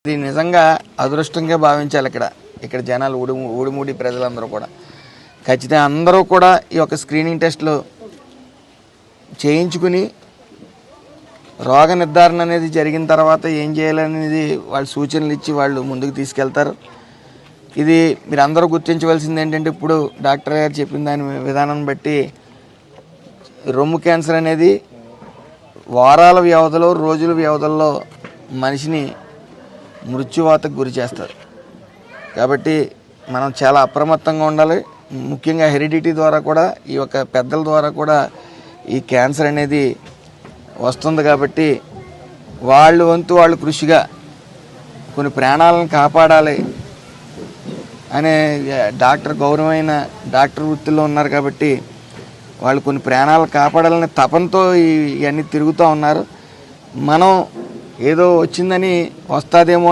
ఇది నిజంగా అదృష్టంగా భావించాలి. ఇక్కడ జనాలు ఊడిమూడి ప్రజలందరూ కూడా ఖచ్చితంగా అందరూ కూడా ఈ యొక్క స్క్రీనింగ్ టెస్ట్లు చేయించుకుని రోగ నిర్ధారణ అనేది జరిగిన తర్వాత ఏం చేయాలనేది వాళ్ళు సూచనలు ఇచ్చి వాళ్ళు ముందుకు తీసుకెళ్తారు. ఇది మీరు అందరూ గుర్తించవలసింది ఏంటంటే, ఇప్పుడు డాక్టర్ గారు చెప్పిన దాని విధానం బట్టి రొమ్ము క్యాన్సర్ అనేది వారాల వ్యవధిలో, రోజుల వ్యవధిలో మనిషిని మృత్యువాతకు గురి చేస్తారు. కాబట్టి మనం చాలా అప్రమత్తంగా ఉండాలి. ముఖ్యంగా హెరిడిటీ ద్వారా కూడా, ఈ యొక్క పెద్దల ద్వారా కూడా ఈ క్యాన్సర్ అనేది వస్తుంది. కాబట్టి వాళ్ళు వంతు వాళ్ళు కృషిగా కొన్ని ప్రాణాలను కాపాడాలి అనే గౌరవమైన డాక్టర్ వృత్తిలో ఉన్నారు. కాబట్టి వాళ్ళు కొన్ని ప్రాణాలు కాపాడాలనే తపంతో ఇవన్నీ తిరుగుతూ ఉన్నారు. మనం ఏదో వచ్చిందని వస్తుందేమో